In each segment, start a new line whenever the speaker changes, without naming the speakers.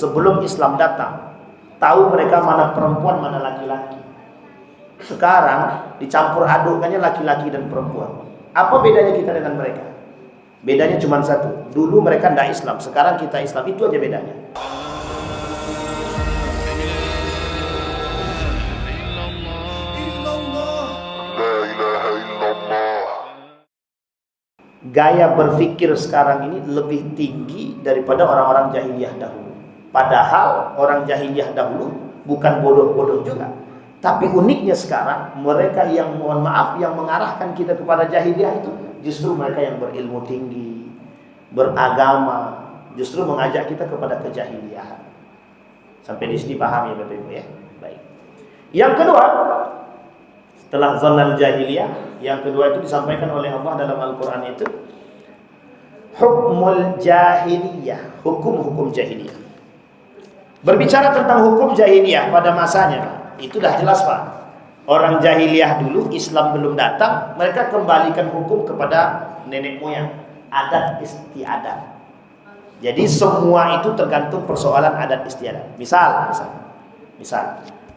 sebelum Islam datang, tahu mereka mana perempuan, mana laki-laki. Sekarang dicampur adukkannya laki-laki dan perempuan. Apa bedanya kita dengan mereka? Bedanya cuma satu. Dulu mereka tidak Islam, sekarang kita Islam. Itu aja bedanya. Gaya berpikir sekarang ini lebih tinggi daripada orang-orang jahiliyah dahulu. Padahal orang jahiliyah dahulu bukan bodoh-bodoh juga. Tapi uniknya sekarang, mereka yang mohon maaf yang mengarahkan kita kepada jahiliyah itu justru mereka yang berilmu tinggi, beragama, justru mengajak kita kepada kejahiliahan. Sampai di sini paham ya Bapak Ibu ya? Baik. Yang kedua, setelah zonal jahiliyah, yang kedua itu disampaikan oleh Allah dalam Al-Quran itu hukmul jahiliyah, hukum-hukum jahiliyah. Berbicara tentang hukum jahiliyah pada masanya, itu dah jelas Pak. Orang jahiliyah dulu, Islam belum datang, mereka kembalikan hukum kepada nenek moyang, adat istiadat. Jadi semua itu tergantung persoalan adat istiadat. Misal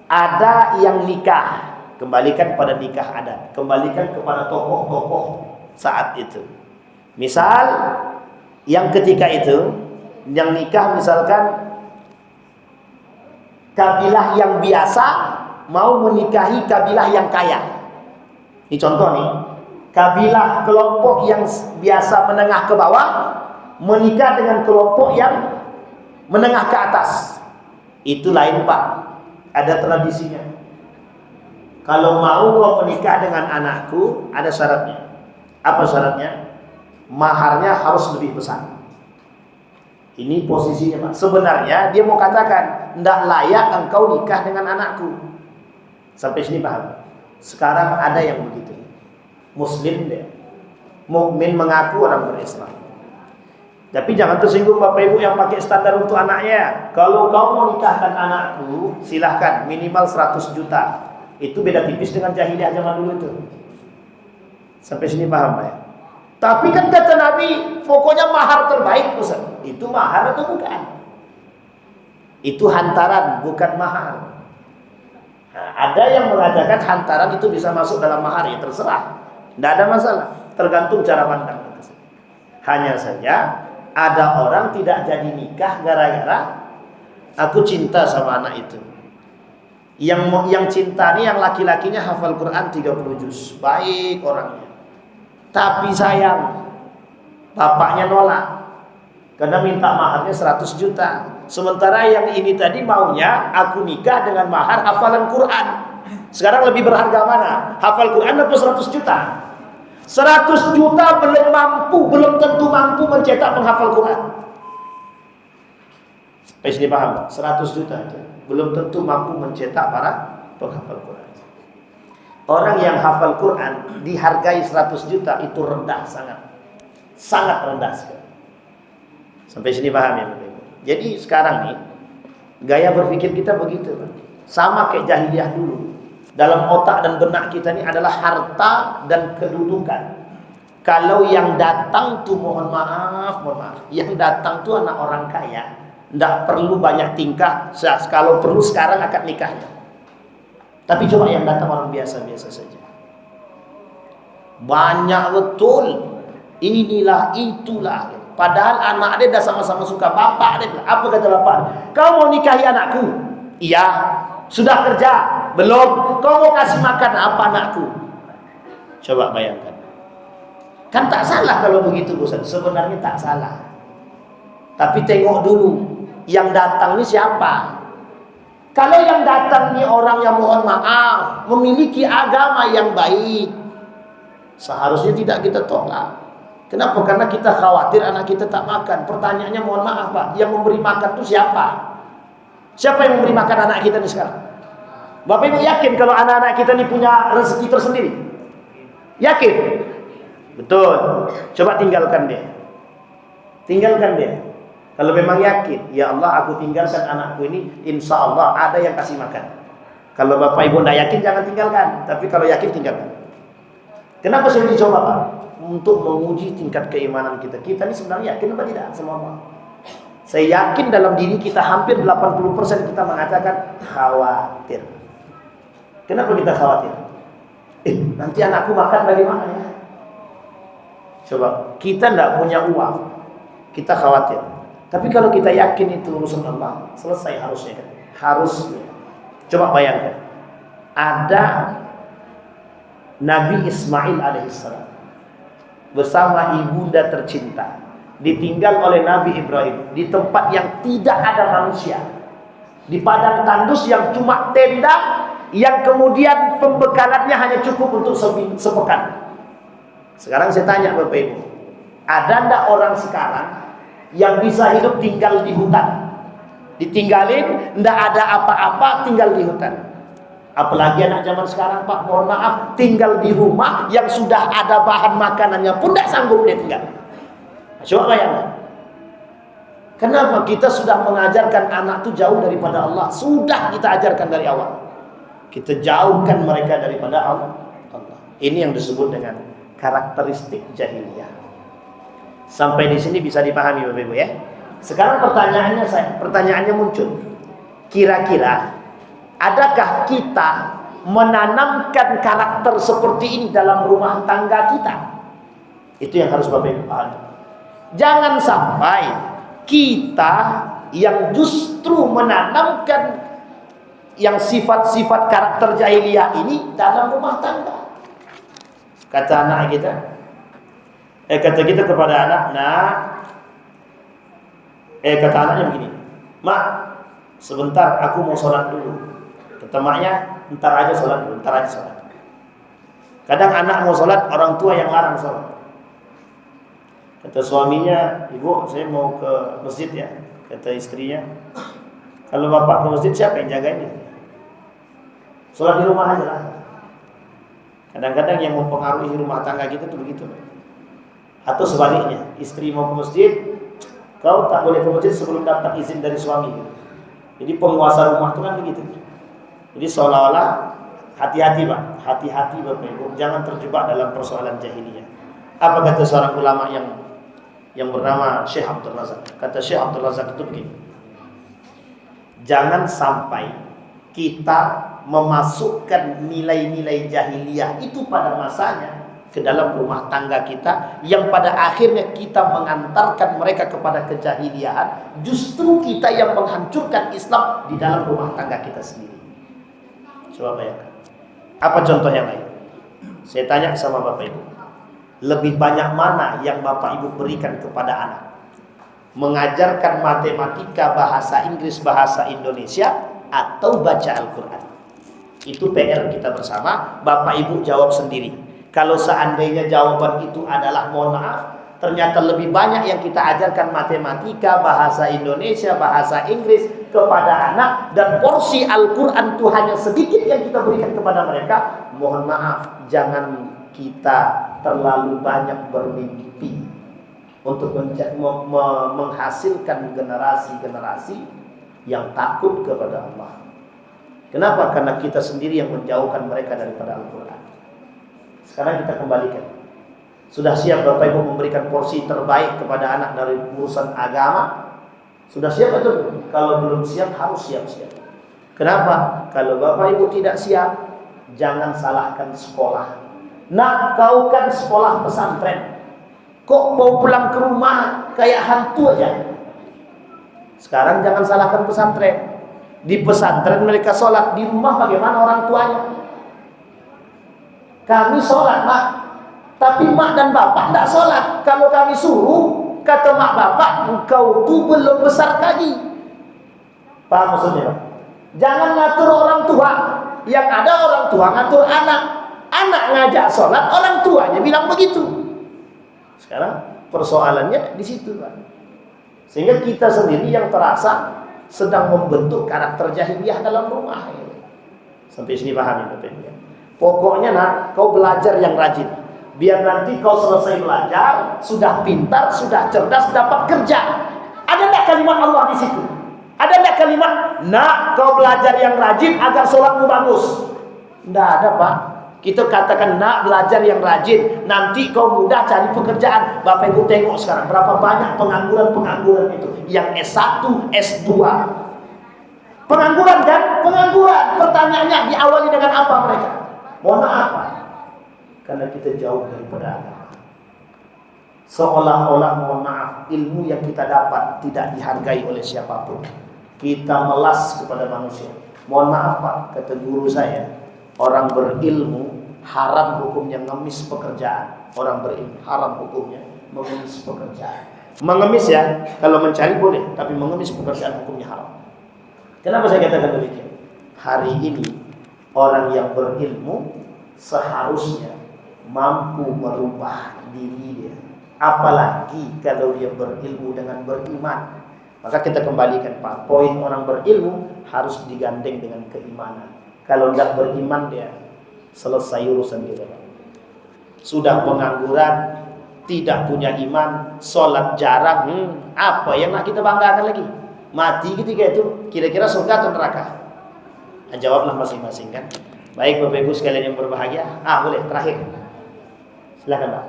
ada yang nikah, kembalikan pada nikah adat, kembalikan kepada tokoh-tokoh saat itu. Misal yang ketika itu yang nikah misalkan kabilah yang biasa mau menikahi kabilah yang kaya. Ini contoh nih, kabilah kelompok yang biasa menengah ke bawah menikah dengan kelompok yang menengah ke atas. Itu lain Pak, ada tradisinya. Kalau mau kau menikah dengan anakku, ada syaratnya. Apa syaratnya? Maharnya harus lebih besar. Ini posisinya Pak. Sebenarnya dia mau katakan, tidak layak engkau nikah dengan anakku. Sampai sini paham? Sekarang ada yang begitu. Muslim dia, mukmin mengaku orang berislam. Tapi jangan tersinggung Bapak Ibu yang pakai standar untuk anaknya. Kalau kau mau nikahkan anakku, silahkan minimal 100 juta. Itu beda tipis dengan jahiliyah zaman dulu itu. Sampai sini paham ya? Tapi kan kata Nabi, pokoknya mahar terbaik Ustaz. Itu mahar atau bukan? Itu hantaran, bukan mahar. Nah, ada yang mengatakan hantaran itu bisa masuk dalam mahar, ya terserah. Tidak ada masalah, tergantung cara pandang. Hanya saja ada orang tidak jadi nikah gara-gara aku cinta sama anak itu. Yang cinta ini yang laki-lakinya hafal Quran 30 juz, baik orangnya. Tapi sayang, bapaknya nolak karena minta maharnya 100 juta. Sementara yang ini tadi maunya aku nikah dengan mahar hafalan Quran. Sekarang lebih berharga mana? Hafal Quran atau 100 juta? 100 juta belum tentu mampu mencetak penghafal Quran. Pasti paham? 100 juta itu belum tentu mampu mencetak para penghafal Quran. Orang yang hafal Quran dihargai 100 juta itu rendah, sangat rendah sekali. Sampai sini paham ya Bapak Ibu? Jadi sekarang nih gaya berpikir kita begitu, sama kayak jahiliyah dulu. Dalam otak dan benak kita ini adalah harta dan kedudukan. Kalau yang datang tuh mohon maaf, yang datang tuh anak orang kaya, tidak perlu banyak tingkah. Kalau perlu sekarang akad nikahnya. Tapi coba yang datang orang biasa-biasa saja. Banyak betul. Inilah, itulah. Padahal anak dia dah sama-sama suka bapak dia. Apa kata bapak? Kau mau nikahi anakku? Iya. Sudah kerja? Belum. Kau mau kasih makan apa anakku? Coba bayangkan. Kan tak salah kalau begitu Ustaz. Sebenarnya tak salah. Tapi tengok dulu, yang datang ini siapa? Kalau yang datang ini orang yang mohon maaf, memiliki agama yang baik, seharusnya tidak kita tolak. Kenapa? Karena kita khawatir anak kita tak makan. Pertanyaannya mohon maaf Pak, yang memberi makan itu siapa? Siapa yang memberi makan anak kita ini sekarang? Bapak Ibu yakin kalau anak-anak kita ini punya rezeki tersendiri? Yakin? Betul. Coba tinggalkan dia. Tinggalkan dia. Kalau memang yakin, ya Allah aku tinggalkan anakku ini, insya Allah ada yang kasih makan. Kalau Bapak Ibu tidak yakin jangan tinggalkan. Tapi kalau yakin tinggalkan. Kenapa saya dicoba Pak? Untuk menguji tingkat keimanan kita. Kita ini sebenarnya yakin apa tidak sama Allah? Saya yakin dalam diri kita hampir 80% kita mengatakan khawatir. Kenapa kita khawatir? Nanti anakku makan bagaimana ya? Coba, kita tidak punya uang, kita khawatir. Tapi kalau kita yakin itu urusan Allah, selesai harusnya kan? Harusnya. Coba bayangkan, ada Nabi Ismail alaihissalam bersama ibunda tercinta, ditinggal oleh Nabi Ibrahim di tempat yang tidak ada manusia, di padang tandus yang cuma tenda, yang kemudian pembekalannya hanya cukup untuk sepekan. Sekarang saya tanya Bapak Ibu, ada ndak orang sekarang yang bisa hidup tinggal di hutan? Ditinggalin, ndak ada apa-apa, tinggal di hutan. Apalagi anak zaman sekarang, Pak, mohon maaf, tinggal di rumah yang sudah ada bahan makanannya pun ndak sanggup dia tinggal. Coba bayangkan. Kenapa? Kita sudah mengajarkan anak itu jauh daripada Allah. Sudah kita ajarkan dari awal. Kita jauhkan mereka daripada Allah. Ini yang disebut dengan karakteristik jahiliyah. Sampai di sini bisa dipahami Bapak Ibu ya. Sekarang pertanyaannya muncul. Kira-kira adakah kita menanamkan karakter seperti ini dalam rumah tangga kita? Itu yang harus Bapak Ibu pahami. Jangan sampai kita yang justru menanamkan yang sifat-sifat karakter jahiliyah ini dalam rumah tangga. Kata anak kita, kata kita kepada anak, kata anaknya begini, Mak, sebentar aku mau sholat dulu. Kata maknya, ntar aja sholat dulu, ntar aja sholat. Kadang anak mau sholat, orang tua yang larang sholat. Kata suaminya, Ibu, saya mau ke masjid ya. Kata istrinya, kalau bapak ke masjid, siapa yang jagain dia? Sholat di rumah aja lah. Kadang-kadang yang mempengaruhi rumah tangga kita tuh begitu. Atau sebaliknya, istri mau ke masjid, kau tak boleh ke masjid sebelum dapat izin dari suami. Jadi penguasa rumah itu kan begitu. Jadi seolah-olah hati-hati Pak, hati-hati Bapak Ibu, jangan terjebak dalam persoalan jahiliyah. Apa kata seorang ulama yang bernama Syekh Abdul Razak? Kata Syekh Abdul Razak itu begini, jangan sampai kita memasukkan nilai-nilai jahiliyah itu pada masanya ke dalam rumah tangga kita, yang pada akhirnya kita mengantarkan mereka kepada kejahiliahan. Justru kita yang menghancurkan Islam di dalam rumah tangga kita sendiri. Coba bayangkan. Apa contoh yang lain? Saya tanya sama Bapak Ibu, lebih banyak mana yang Bapak Ibu berikan kepada anak? Mengajarkan matematika, bahasa Inggris, bahasa Indonesia, atau baca Al-Quran? Itu PR kita bersama. Bapak Ibu jawab sendiri. Kalau seandainya jawaban itu adalah mohon maaf, ternyata lebih banyak yang kita ajarkan matematika, bahasa Indonesia, bahasa Inggris kepada anak, dan porsi Al-Quran itu hanya sedikit yang kita berikan kepada mereka, mohon maaf, jangan kita terlalu banyak bermimpi untuk menghasilkan generasi-generasi yang takut kepada Allah. Kenapa? Karena kita sendiri yang menjauhkan mereka daripada Al-Quran. Sekarang kita kembalikan. Sudah siap Bapak Ibu memberikan porsi terbaik kepada anak dari urusan agama? Sudah siap atau belum? Kalau belum siap, harus siap-siap. Kenapa? Kalau Bapak Ibu tidak siap, jangan salahkan sekolah. Nak, kau kan sekolah pesantren, kok mau pulang ke rumah kayak hantu aja? Sekarang jangan salahkan pesantren. Di pesantren mereka sholat, di rumah bagaimana orang tuanya? Kami sholat Mak, tapi Mak dan Bapak tidak sholat. Kalau kami suruh, kata Mak Bapak, engkau tuh belum besar lagi. Paham maksudnya? Jangan ngatur orang tua. Yang ada orang tua ngatur anak. Anak ngajak sholat, orang tuanya bilang begitu. Sekarang persoalannya di situ Pak. Sehingga kita sendiri yang terasa sedang membentuk karakter jahiliyah dalam rumah. Sampai sini paham ya? Pokoknya nak, kau belajar yang rajin. Biar nanti kau selesai belajar, sudah pintar, sudah cerdas, dapat kerja. Ada enggak kalimat Allah di situ? Ada enggak kalimat, nak, kau belajar yang rajin agar sholatmu bagus? Enggak ada Pak. Kita katakan nak belajar yang rajin, nanti kau mudah cari pekerjaan. Bapak Ibu tengok sekarang berapa banyak pengangguran itu yang S1, S2. Pengangguran kan? Pengangguran. Pertanyaannya diawali dengan apa mereka? Mohon maaf, karena kita jauh daripada agama. Seolah-olah, mohon maaf, ilmu yang kita dapat tidak dihargai oleh siapapun. Kita melas kepada manusia. Mohon maaf Pak, kata guru saya, orang berilmu haram hukumnya ngemis pekerjaan. Orang berilmu haram hukumnya mengemis pekerjaan. Mengemis ya, kalau mencari boleh, tapi mengemis pekerjaan hukumnya haram. Kenapa saya katakan demikian? Hari ini orang yang berilmu seharusnya mampu merubah diri dia. Apalagi kalau dia berilmu dengan beriman. Maka kita kembalikan Pak, poin orang berilmu harus digandeng dengan keimanan. Kalau tidak beriman dia selesai urusan kita. Sudah pengangguran, tidak punya iman, sholat jarang, apa yang nak kita banggakan lagi? Mati ketika itu, kira-kira surga atau neraka? Nah, jawablah masing-masing kan. Baik Bapak Ibu sekalian yang berbahagia. Boleh terakhir. Silakan Pak.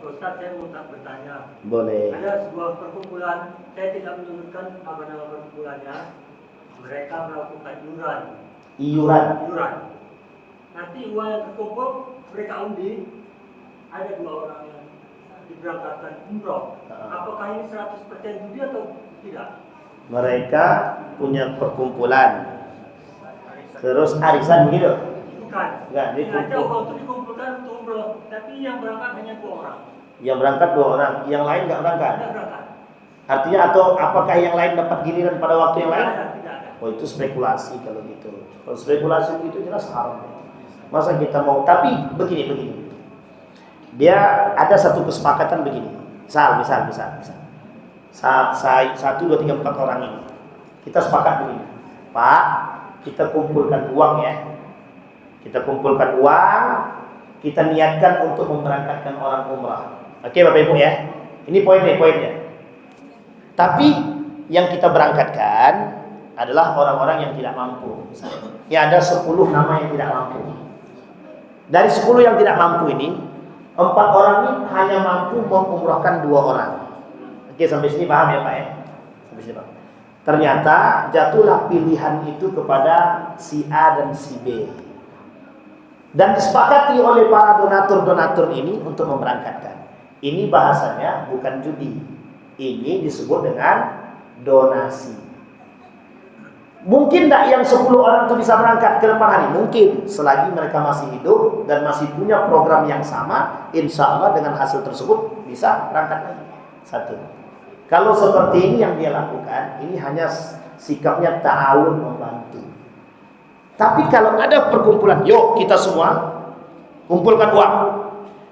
Ustaz, saya mau bertanya.
Boleh.
Ada sebuah perkumpulan, saya tidak menyebutkan apa nama perkumpulannya. Mereka melakukan iuran. Nanti uang yang terkumpul mereka undi. Ada 2 orang yang diberangkatkan umroh. Apakah ini 100% judi atau tidak? Mereka
punya perkumpulan, terus arisan begitu?
Bukan.
Enggak,
Sengaja uang itu dikumpulkan untuk umroh, tapi yang berangkat hanya 2 orang.
Yang berangkat 2 orang, yang lain nggak berangkat?
Tidak berangkat.
Artinya atau apakah yang lain dapat giliran pada waktu yang lain?
Tidak ada.
Oh, itu spekulasi kalau gitu. Kalau spekulasi itu jelas haram. Masa kita mau? Tapi begini. Dia ada satu kesepakatan begini. Misal. 1, 2, 3, 4 orang ini. Kita sepakat begini. Pak, kita kumpulkan uang ya. Kita kumpulkan uang, kita niatkan untuk memberangkatkan orang umrah. Oke Bapak Ibu ya. Ini poinnya. Tapi yang kita berangkatkan adalah orang-orang yang tidak mampu. Ya, ada 10 nama yang tidak mampu. Dari 10 yang tidak mampu ini, 4 orang ini hanya mampu mengumrahkan 2 orang. Oke, sampai sini paham ya Pak ya? Sampai sini Pak. Ternyata jatuhlah pilihan itu kepada si A dan si B. Dan disepakati oleh para donatur-donatur ini untuk memberangkatkan. Ini bahasanya bukan judi. Ini disebut dengan donasi. Mungkin tidak yang 10 orang itu bisa berangkat ke depan hari? Mungkin, selagi mereka masih hidup dan masih punya program yang sama, insya Allah dengan hasil tersebut bisa berangkat lagi. 1. Kalau seperti ini yang dia lakukan, ini hanya sikapnya ta'awun, membantu. Tapi kalau ada perkumpulan, yuk kita semua kumpulkan uang.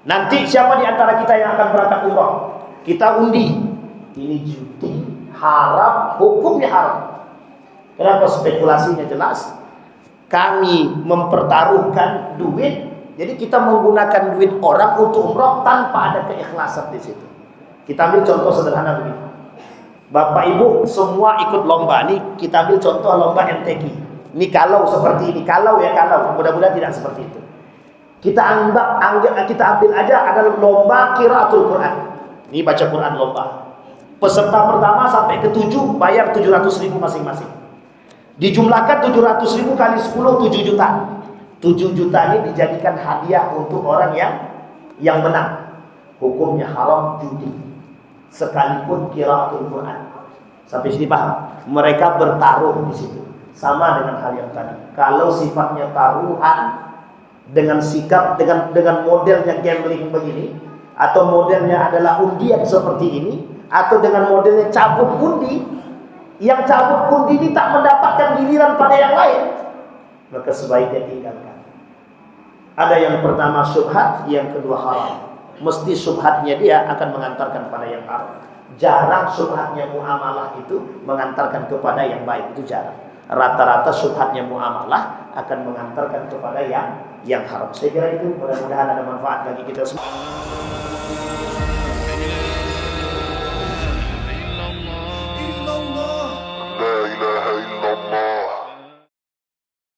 Nanti siapa di antara kita yang akan berangkat umrah? Kita undi. Ini judi, haram, hukumnya haram. Kenapa? Spekulasinya jelas. Kami mempertaruhkan duit, jadi kita menggunakan duit orang untuk umrah tanpa ada keikhlasan di situ. Kita ambil contoh sederhana begini. Bapak Ibu semua ikut lomba. Nih kita ambil contoh lomba MTQ. Ini kalau seperti ini, kalau. Mudah-mudahan tidak seperti itu. Kita ambil aja ada lomba qiraatul Quran. Ini baca Quran lomba. Peserta pertama sampai ke 7 bayar 700.000 masing-masing. Dijumlahkan 700.000 kali 10, 7 juta. 7 juta ini dijadikan hadiah untuk orang yang menang. Hukumnya haram judi. Sekalipun qiraatul Quran. Sampai sini paham? Mereka bertaruh di situ. Sama dengan hal yang tadi. Kalau sifatnya taruhan dengan sikap dengan modelnya gambling begini, atau modelnya adalah undian seperti ini, atau dengan modelnya cabut undi, yang cabut undi ini tak mendapatkan giliran pada yang lain, maka sebaiknya tinggalkan. Ada yang pertama syubhat, yang kedua haram. Mesti syubhatnya dia akan mengantarkan pada yang haram. Jarang syubhatnya muamalah itu mengantarkan kepada yang baik, itu jarang. Rata-rata syubhatnya muamalah akan mengantarkan kepada yang haram. Saya kira itu, mudah-mudahan ada manfaat bagi kita semua.